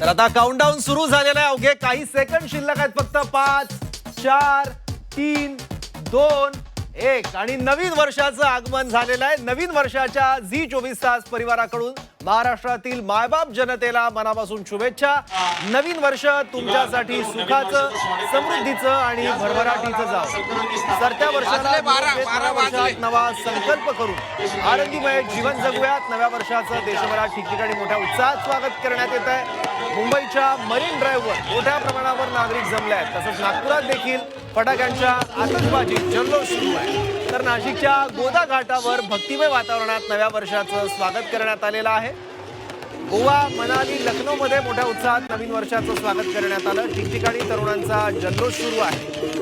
तर आता काउंटडाऊन सुरू झालेला आहे. अवघे काही सेकंड शिल्लक आहेत. फक्त 5, 4, 3, 2, 1 आणि नवीन वर्षाचं आगमन झालेलं आहे. नवीन वर्षाच्या झी 24 तास परिवाराकडून महाराष्ट्रातील मायबाप जनतेला मनापासून शुभेच्छा. नवीन वर्ष तुमच्यासाठी सुखाचं, समृद्धीचं आणि भरभराटीचं जावं. सरत्या वर्षाला वर्षात नवा संकल्प करून आनंदीमय जीवन जगूयात. नव्या वर्षाचं देशभरात ठिकठिकाणी मोठ्या उत्साहात स्वागत करण्यात येत आहे. मुंबईच्या मरीन ड्राईव्हवर मोठ्या प्रमाणावर नागरिक जमले आहेत. तसंच नागपुरात देखील फटाक्यांच्या आतषबाजी जल्लोष सुरू आहे. तर नाशिकच्या गोदा घाटावर भक्तिमय वातावरणात नव्या वर्षाचं स्वागत करण्यात आलेलं आहे. गोवा, मनाली, लखनौमध्ये मोठ्या उत्साहात नवीन वर्षाचं स्वागत करण्यात आलं. ठिकठिकाणी तरुणांचा जल्लोष सुरू आहे.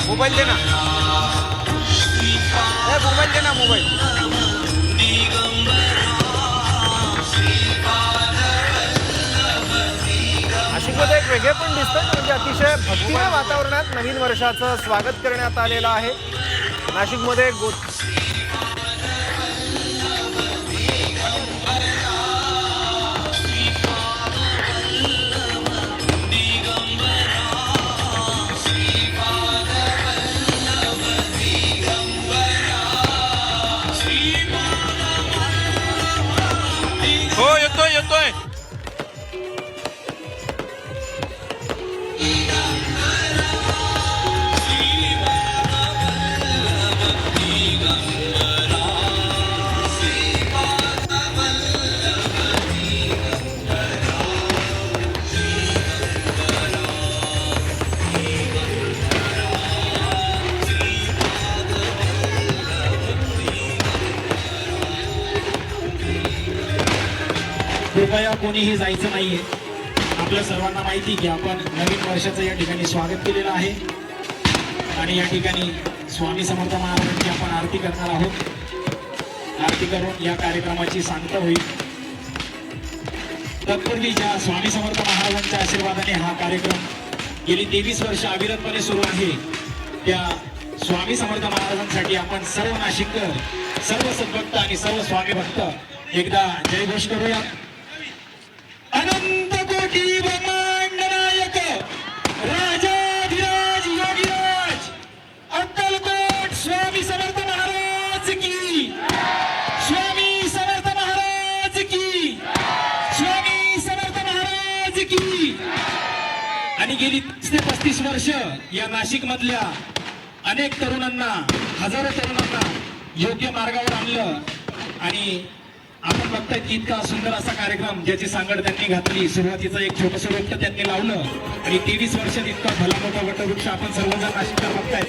मोबाइल देना, मोबाइल देना, मोबाइल. नाशिकमध्ये एक वेगळे पण दिसतं म्हणजे अतिशय भक्तिमय वातावरणात नवीन वर्षाचं स्वागत करण्यात आलेलं आहे. नाशिकमध्ये येतोय. कृपया कोणीही जायचं नाहीये. आपल्या सर्वांना माहिती की आपण नवीन वर्षाचं या ठिकाणी स्वागत केलेलं आहे आणि या ठिकाणी स्वामी समर्थ महाराजांची आपण आरती करणार आहोत. आरती करून या कार्यक्रमाची सांगता होईल. तत्पूर्वी ज्या स्वामी समर्थ महाराजांच्या आशीर्वादाने हा कार्यक्रम गेली 23 वर्ष अविरतपणे सुरू आहे त्या स्वामी समर्थ महाराजांसाठी आपण सर्व नाशिककर, सर्व सद्भक्त आणि सर्व स्वामी भक्त एकदा जयघोष करूया. अनंत कोटी ब्रह्मांड नायक राजाधिराज योगीराज अक्कलकोट स्वामी समर्थ महाराज की, स्वामी समर्थ महाराज की, स्वामी समर्थ महाराज की. आणि गेली 30 ते 35 वर्ष या नाशिक मधल्या अनेक तरुणांना, हजारो तरुणांना योग्य मार्गावर आणलं आणि आपण बघताय की इतका सुंदर असा कार्यक्रम ज्याची सांगड त्यांनी घातली. सुरुवातीचं एक छोटंसं रोपट त्यांनी लावलं आणि 23 वर्षात इतका भला मोठा वटवृक्ष आपण सर्वजण नाशिककर बघताय.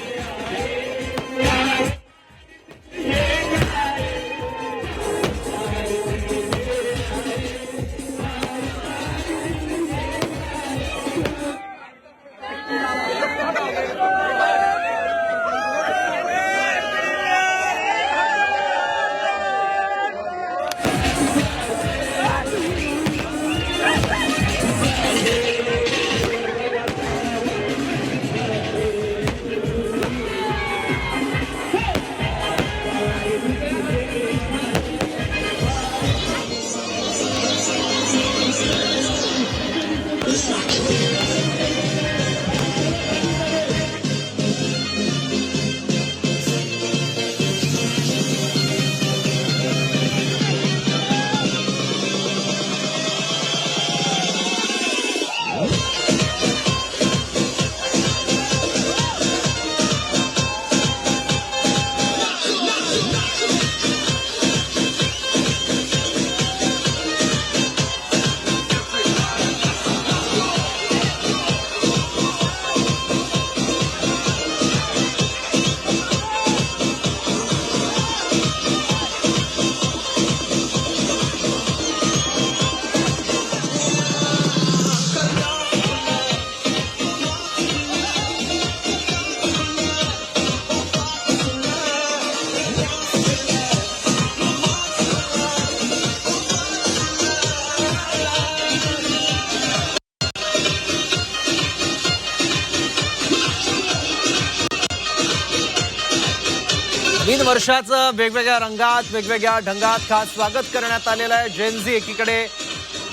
नवीन वर्षाचं वेगवेगळ्या रंगात वेगवेगळ्या ढंगात खास स्वागत करण्यात आलेलं आहे. जेनझी एकीकडे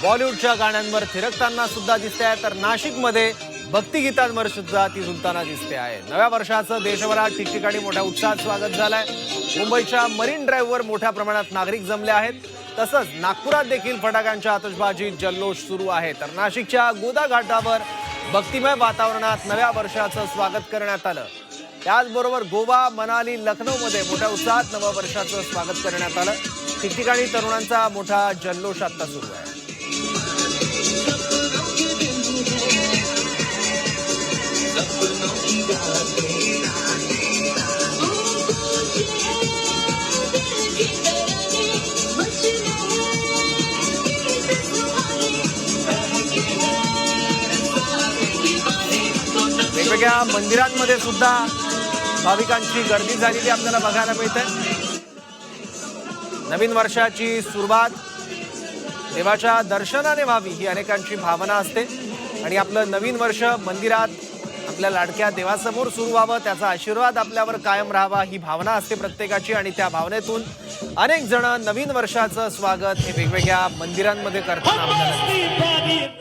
बॉलिवूडच्या गाण्यांवर थिरकताना सुद्धा दिसते आहे, तर नाशिकमध्ये भक्तिगीतांवर सुद्धा ती झुलताना दिसते आहे. नव्या वर्षाचं देशभरात ठिकठिकाणी मोठ्या उत्साहात स्वागत झालंय. मुंबईच्या मरीन ड्राईव्हवर मोठ्या प्रमाणात नागरिक जमले आहेत. तसंच नागपुरात देखील फटाक्यांच्या आतषबाजी जल्लोष सुरू आहे. तर नाशिकच्या गोदा घाटावर भक्तिमय वातावरणात नव्या वर्षाचं स्वागत करण्यात आलं. त्याचबरोबर गोवा, मनाली, लखनौमध्ये मोठ्या उत्साहात नवं वर्षाचं स्वागत करण्यात आलं. ठिकठिकाणी तरुणांचा मोठा जल्लोष आता सुरू आहे. वेगवेगळ्या मंदिरांमध्ये सुद्धा भाविकांची गर्दी झालेली आपल्याला बघायला मिळते. नवीन वर्षाची सुरुवात देवाच्या दर्शनाने व्हावी ही अनेकांची भावना असते आणि आपलं नवीन वर्ष मंदिरात आपल्या लाडक्या देवासमोर सुरू व्हावं, त्याचा आशीर्वाद आपल्यावर कायम राहावा ही भावना असते प्रत्येकाची. आणि त्या भावनेतून अनेक जण नवीन वर्षाचं स्वागत हे वेगवेगळ्या मंदिरांमध्ये करताना आपल्याला दिसतं.